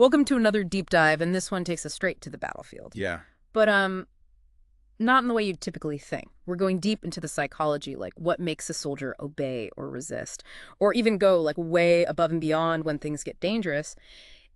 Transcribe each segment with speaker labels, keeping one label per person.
Speaker 1: Welcome to another deep dive, and this one takes us straight to the battlefield.
Speaker 2: Yeah.
Speaker 1: But not in the way you'd typically think. We're going deep into the psychology, like what makes a soldier obey or resist, or even go like way above and beyond when things get dangerous.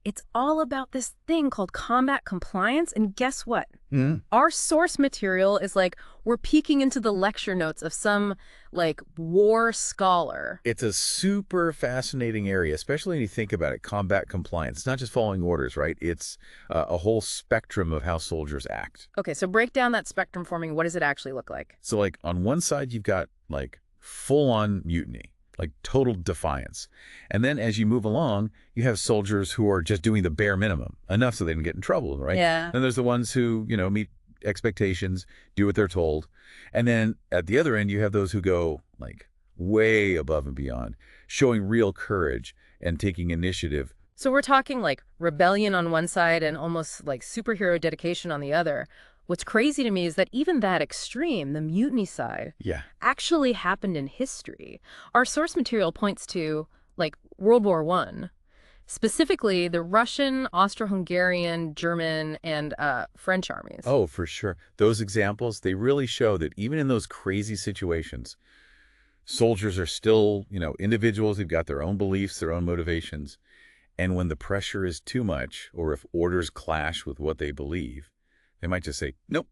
Speaker 1: It's all about this thing called combat compliance, and guess what?
Speaker 2: Mm.
Speaker 1: Our source material is like we're peeking into the lecture notes of some like war scholar.
Speaker 2: It's a super fascinating area, especially when you think about it, combat compliance. It's not just following orders, right? It's a whole spectrum of how soldiers act.
Speaker 1: Okay, so break down that spectrum for me. What does it actually look like?
Speaker 2: So like on one side, you've got like full-on mutiny, like total defiance. And then as you move along, you have soldiers who are just doing the bare minimum, enough so they don't get in trouble, right?
Speaker 1: Yeah.
Speaker 2: Then there's the ones who, meet expectations, do what they're told. And then at the other end, you have those who go like way above and beyond, showing real courage and taking initiative.
Speaker 1: So we're talking like rebellion on one side and almost like superhero dedication on the other. What's crazy to me is that even that extreme, the mutiny side,
Speaker 2: Yeah.
Speaker 1: actually happened in history. Our source material points to like World War I, specifically the Russian, Austro-Hungarian, German, and French armies.
Speaker 2: Oh, for sure. Those examples, they really show that even in those crazy situations, soldiers are still, individuals who've got their own beliefs, their own motivations. And when the pressure is too much, or if orders clash with what they believe, they might just say, nope,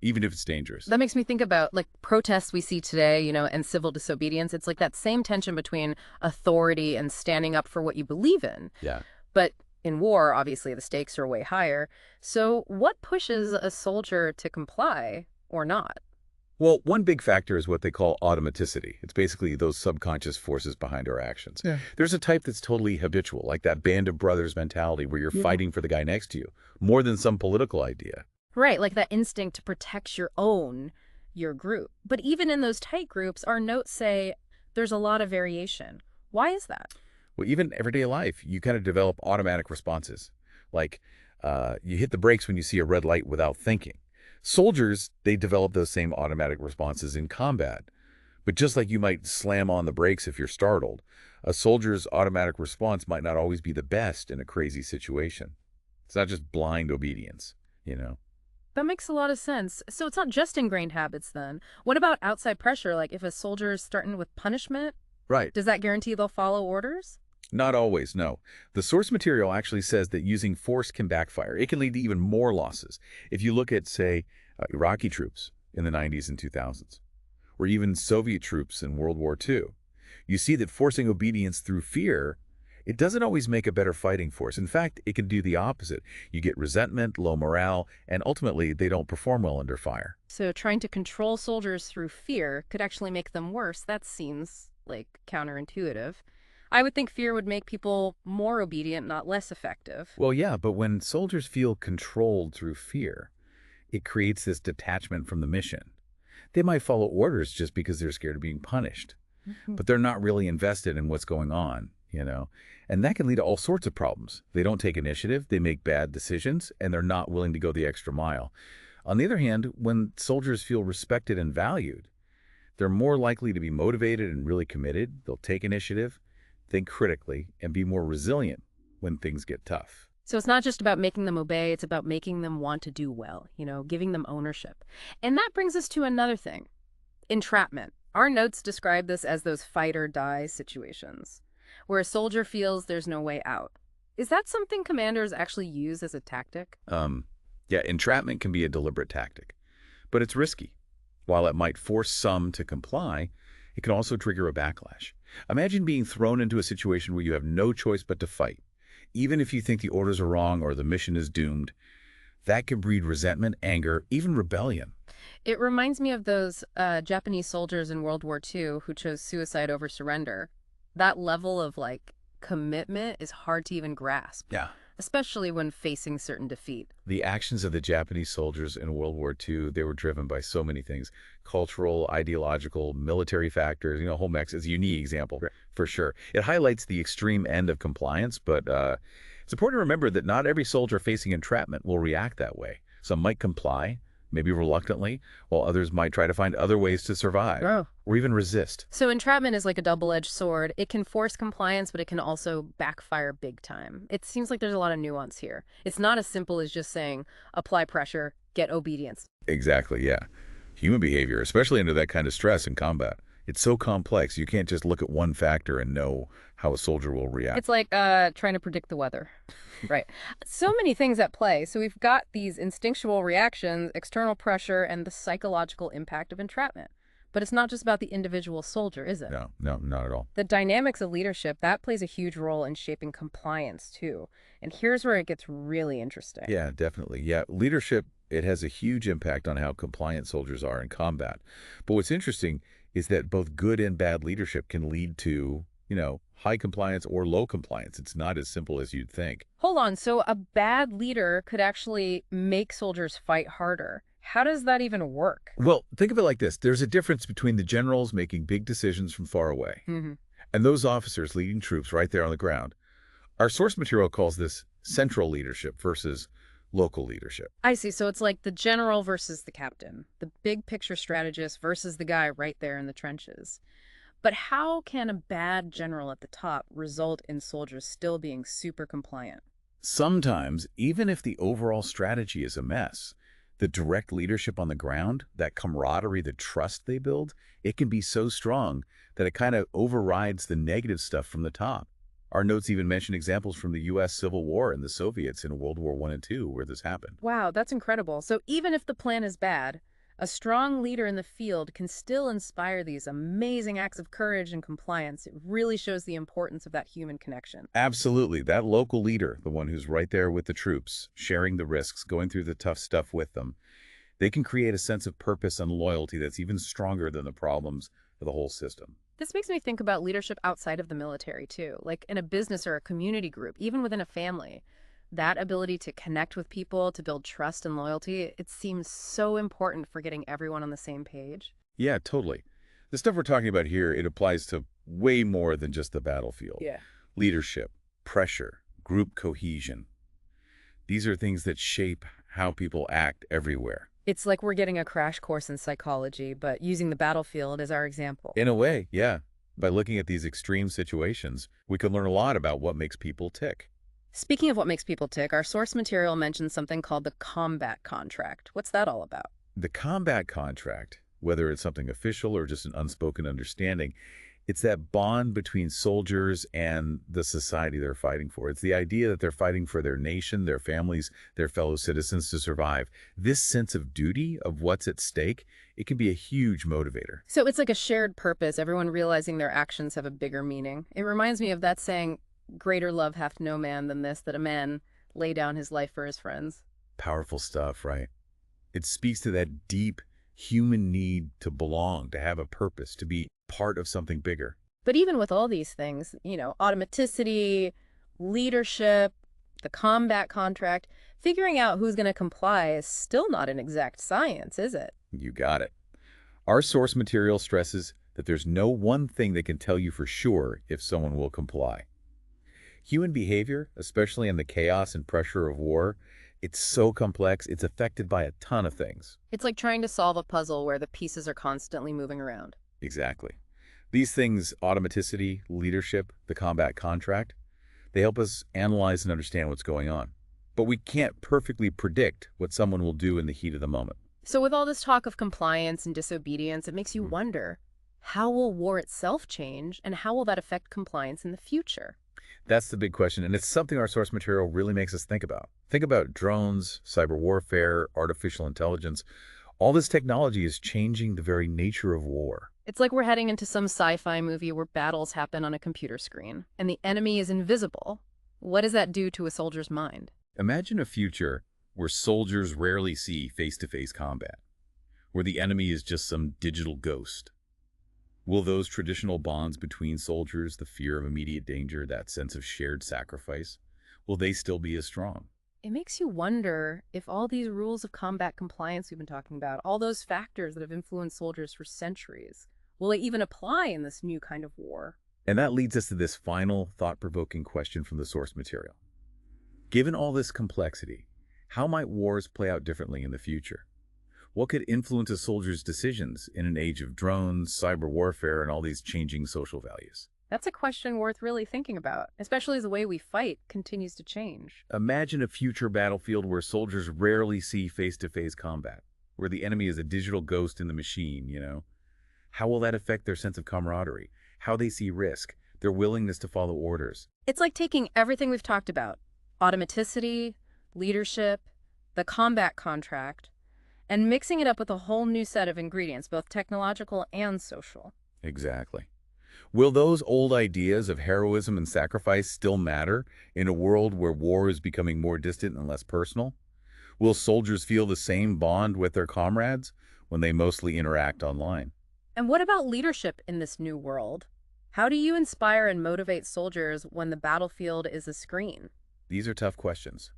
Speaker 2: even if it's dangerous.
Speaker 1: That makes me think about like protests we see today, and civil disobedience. It's like that same tension between authority and standing up for what you believe in.
Speaker 2: Yeah.
Speaker 1: But in war, obviously, the stakes are way higher. So what pushes a soldier to comply or not?
Speaker 2: Well, one big factor is what they call automaticity. It's basically those subconscious forces behind our actions.
Speaker 1: Yeah.
Speaker 2: There's a type that's totally habitual, like that band of brothers mentality where you're fighting for the guy next to you, more than some political idea.
Speaker 1: Right, like that instinct to protect your group. But even in those tight groups, our notes say there's a lot of variation. Why is that?
Speaker 2: Well, even everyday life, you kind of develop automatic responses. Like you hit the brakes when you see a red light without thinking. Soldiers, they develop those same automatic responses in combat. But just like you might slam on the brakes if you're startled, a soldier's automatic response might not always be the best in a crazy situation. It's not just blind obedience.
Speaker 1: That makes a lot of sense. So it's not just ingrained habits then. What about outside pressure? Like if a soldier is threatened with punishment,
Speaker 2: Right.
Speaker 1: does that guarantee they'll follow orders?
Speaker 2: Not always, no. The source material actually says that using force can backfire. It can lead to even more losses. If you look at, say, Iraqi troops in the 90s and 2000s, or even Soviet troops in World War II, you see that forcing obedience through fear, it doesn't always make a better fighting force. In fact, it can do the opposite. You get resentment, low morale, and ultimately they don't perform well under fire.
Speaker 1: So trying to control soldiers through fear could actually make them worse. That seems like counterintuitive. I would think fear would make people more obedient, not less effective.
Speaker 2: Well, yeah, but when soldiers feel controlled through fear, it creates this detachment from the mission. They might follow orders just because they're scared of being punished, but they're not really invested in what's going on. And that can lead to all sorts of problems. They don't take initiative, they make bad decisions, and they're not willing to go the extra mile. On the other hand, when soldiers feel respected and valued, they're more likely to be motivated and really committed. They'll take initiative, think critically, and be more resilient when things get tough.
Speaker 1: So it's not just about making them obey, it's about making them want to do well, giving them ownership. And that brings us to another thing, entrapment. Our notes describe this as those fight or die situations, where a soldier feels there's no way out. Is that something commanders actually use as a tactic?
Speaker 2: Yeah, entrapment can be a deliberate tactic, but it's risky. While it might force some to comply, it can also trigger a backlash. Imagine being thrown into a situation where you have no choice but to fight. Even if you think the orders are wrong or the mission is doomed, that can breed resentment, anger, even rebellion.
Speaker 1: It reminds me of those Japanese soldiers in World War II who chose suicide over surrender. That level of commitment is hard to even grasp.
Speaker 2: Yeah.
Speaker 1: Especially when facing certain defeat.
Speaker 2: The actions of the Japanese soldiers in World War II, they were driven by so many things. Cultural, ideological, military factors, whole mix is a unique example, for sure. It highlights the extreme end of compliance, but it's important to remember that not every soldier facing entrapment will react that way. Some might comply, maybe reluctantly, while others might try to find other ways to survive
Speaker 1: Oh.
Speaker 2: or even resist.
Speaker 1: So entrapment is like a double-edged sword. It can force compliance, but it can also backfire big time. It seems like there's a lot of nuance here. It's not as simple as just saying, apply pressure, get obedience.
Speaker 2: Exactly, yeah. Human behavior, especially under that kind of stress in combat, it's so complex. You can't just look at one factor and know how a soldier will react.
Speaker 1: It's like trying to predict the weather. Right. So many things at play. So we've got these instinctual reactions, external pressure, and the psychological impact of entrapment. But it's not just about the individual soldier, is it?
Speaker 2: No, no, not at all.
Speaker 1: The dynamics of leadership, that plays a huge role in shaping compliance, too. And here's where it gets really interesting.
Speaker 2: Yeah, definitely. Yeah, leadership, it has a huge impact on how compliant soldiers are in combat. But what's interesting is that both good and bad leadership can lead to, high compliance or low compliance. It's not as simple as you'd think.
Speaker 1: Hold on. So a bad leader could actually make soldiers fight harder. How does that even work?
Speaker 2: Well, think of it like this. There's a difference between the generals making big decisions from far away
Speaker 1: Hmm.
Speaker 2: and those officers leading troops right there on the ground. Our source material calls this central leadership versus local leadership.
Speaker 1: I see. So it's like the general versus the captain, the big picture strategist versus the guy right there in the trenches. But how can a bad general at the top result in soldiers still being super compliant?
Speaker 2: Sometimes, even if the overall strategy is a mess, the direct leadership on the ground, that camaraderie, the trust they build, it can be so strong that it kind of overrides the negative stuff from the top. Our notes even mention examples from the U.S. Civil War and the Soviets in World War I and II where this happened.
Speaker 1: Wow, that's incredible. So even if the plan is bad, a strong leader in the field can still inspire these amazing acts of courage and compliance. It really shows the importance of that human connection.
Speaker 2: Absolutely. That local leader, the one who's right there with the troops, sharing the risks, going through the tough stuff with them, they can create a sense of purpose and loyalty that's even stronger than the problems of the whole system.
Speaker 1: This makes me think about leadership outside of the military, too, like in a business or a community group, even within a family. That ability to connect with people, to build trust and loyalty, it seems so important for getting everyone on the same page.
Speaker 2: Yeah, totally. The stuff we're talking about here, it applies to way more than just the battlefield.
Speaker 1: Yeah.
Speaker 2: Leadership, pressure, group cohesion. These are things that shape how people act everywhere.
Speaker 1: It's like we're getting a crash course in psychology, but using the battlefield as our example.
Speaker 2: In a way, yeah. By looking at these extreme situations, we can learn a lot about what makes people tick.
Speaker 1: Speaking of what makes people tick, our source material mentions something called the combat contract. What's that all about?
Speaker 2: The combat contract, whether it's something official or just an unspoken understanding, it's that bond between soldiers and the society they're fighting for. It's the idea that they're fighting for their nation, their families, their fellow citizens to survive. This sense of duty, of what's at stake, it can be a huge motivator.
Speaker 1: So it's like a shared purpose, everyone realizing their actions have a bigger meaning. It reminds me of that saying, greater love hath no man than this, that a man lay down his life for his friends.
Speaker 2: Powerful stuff, right? It speaks to that deep human need to belong, to have a purpose, to be part of something bigger.
Speaker 1: But even with all these things, automaticity, leadership, the combat contract, figuring out who's going to comply is still not an exact science, is it?
Speaker 2: You got it. Our source material stresses that there's no one thing that can tell you for sure if someone will comply. Human behavior, especially in the chaos and pressure of war, it's so complex, it's affected by a ton of things.
Speaker 1: It's like trying to solve a puzzle where the pieces are constantly moving around.
Speaker 2: Exactly. These things, automaticity, leadership, the combat contract, they help us analyze and understand what's going on. But we can't perfectly predict what someone will do in the heat of the moment.
Speaker 1: So with all this talk of compliance and disobedience, it makes you wonder, how will war itself change and how will that affect compliance in the future?
Speaker 2: That's the big question, and it's something our source material really makes us think about. Think about drones, cyber warfare, artificial intelligence. All this technology is changing the very nature of war.
Speaker 1: It's like we're heading into some sci-fi movie where battles happen on a computer screen and the enemy is invisible. What does that do to a soldier's mind?
Speaker 2: Imagine a future where soldiers rarely see face-to-face combat, where the enemy is just some digital ghost. Will those traditional bonds between soldiers, the fear of immediate danger, that sense of shared sacrifice, will they still be as strong?
Speaker 1: It makes you wonder if all these rules of combat compliance we've been talking about, all those factors that have influenced soldiers for centuries, will they even apply in this new kind of war?
Speaker 2: And that leads us to this final thought-provoking question from the source material. Given all this complexity, how might wars play out differently in the future? What could influence a soldier's decisions in an age of drones, cyber warfare, and all these changing social values?
Speaker 1: That's a question worth really thinking about, especially as the way we fight continues to change.
Speaker 2: Imagine a future battlefield where soldiers rarely see face-to-face combat, where the enemy is a digital ghost in the machine. How will that affect their sense of camaraderie, how they see risk, their willingness to follow orders?
Speaker 1: It's like taking everything we've talked about, automaticity, leadership, the combat contract, and mixing it up with a whole new set of ingredients, both technological and social.
Speaker 2: Exactly. Will those old ideas of heroism and sacrifice still matter in a world where war is becoming more distant and less personal? Will soldiers feel the same bond with their comrades when they mostly interact online?
Speaker 1: And what about leadership in this new world? How do you inspire and motivate soldiers when the battlefield is a screen?
Speaker 2: These are tough questions,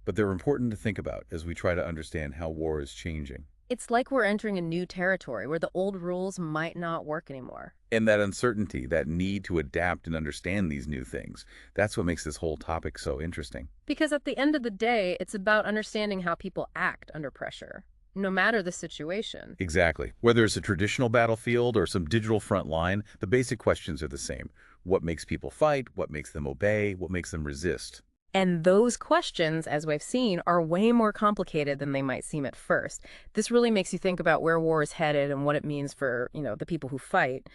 Speaker 2: but they're important to think about as we try to understand how war is changing.
Speaker 1: It's like we're entering a new territory where the old rules might not work anymore.
Speaker 2: And that uncertainty, that need to adapt and understand these new things, that's what makes this whole topic so interesting.
Speaker 1: Because at the end of the day, it's about understanding how people act under pressure, no matter the situation.
Speaker 2: Exactly. Whether it's a traditional battlefield or some digital front line, the basic questions are the same. What makes people fight? What makes them obey? What makes them resist?
Speaker 1: And those questions, as we've seen, are way more complicated than they might seem at first. This really makes you think about where war is headed and what it means for, the people who fight.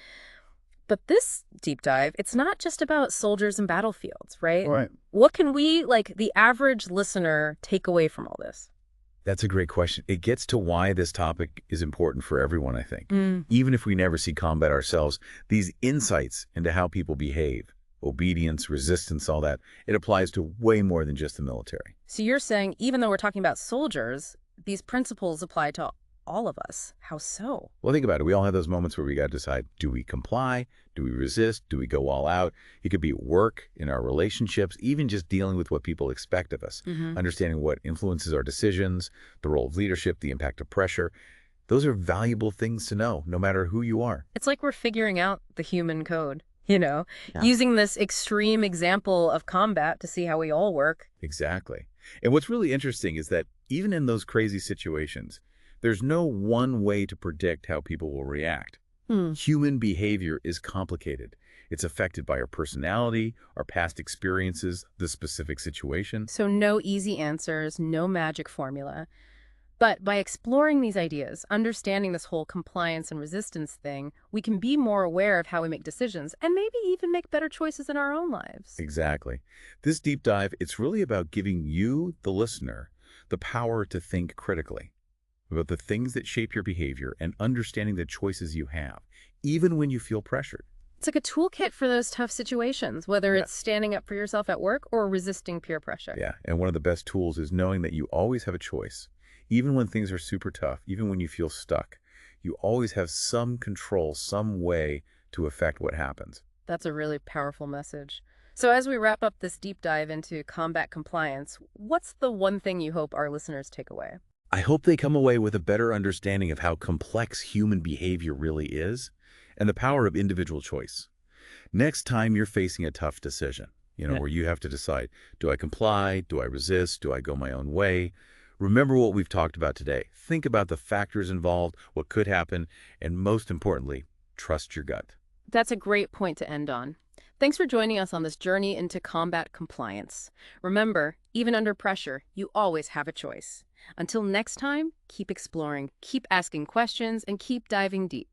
Speaker 1: But this deep dive, it's not just about soldiers and battlefields, right?
Speaker 2: Right.
Speaker 1: What can we, like the average listener, take away from all this?
Speaker 2: That's a great question. It gets to why this topic is important for everyone, I think.
Speaker 1: Mm.
Speaker 2: Even if we never see combat ourselves, these insights into how people behave, obedience, resistance, all that, it applies to way more than just the military.
Speaker 1: So you're saying, even though we're talking about soldiers, these principles apply to all of us. How so?
Speaker 2: Well, think about it. We all have those moments where we got to decide, do we comply? Do we resist? Do we go all out? It could be at work, in our relationships, even just dealing with what people expect of us, understanding what influences our decisions, the role of leadership, the impact of pressure. Those are valuable things to know, no matter who you are.
Speaker 1: It's like we're figuring out the human code,
Speaker 2: Yeah.
Speaker 1: using this extreme example of combat to see how we all work.
Speaker 2: Exactly. And what's really interesting is that even in those crazy situations, there's no one way to predict how people will react. Human behavior is complicated. It's affected by our personality, our past experiences, the specific situation.
Speaker 1: So no easy answers, no magic formula. But by exploring these ideas, understanding this whole compliance and resistance thing, we can be more aware of how we make decisions and maybe even make better choices in our own lives.
Speaker 2: Exactly. This deep dive, it's really about giving you, the listener, the power to think critically about the things that shape your behavior and understanding the choices you have, even when you feel pressured.
Speaker 1: It's like a toolkit for those tough situations, whether it's standing up for yourself at work or resisting peer pressure.
Speaker 2: Yeah, and one of the best tools is knowing that you always have a choice. Even when things are super tough, even when you feel stuck, you always have some control, some way to affect what happens.
Speaker 1: That's a really powerful message. So as we wrap up this deep dive into combat compliance, what's the one thing you hope our listeners take away?
Speaker 2: I hope they come away with a better understanding of how complex human behavior really is and the power of individual choice. Next time you're facing a tough decision, where you have to decide, do I comply? Do I resist? Do I go my own way? Remember what we've talked about today. Think about the factors involved, what could happen, and most importantly, trust your gut.
Speaker 1: That's a great point to end on. Thanks for joining us on this journey into combat compliance. Remember, even under pressure, you always have a choice. Until next time, keep exploring, keep asking questions, and keep diving deep.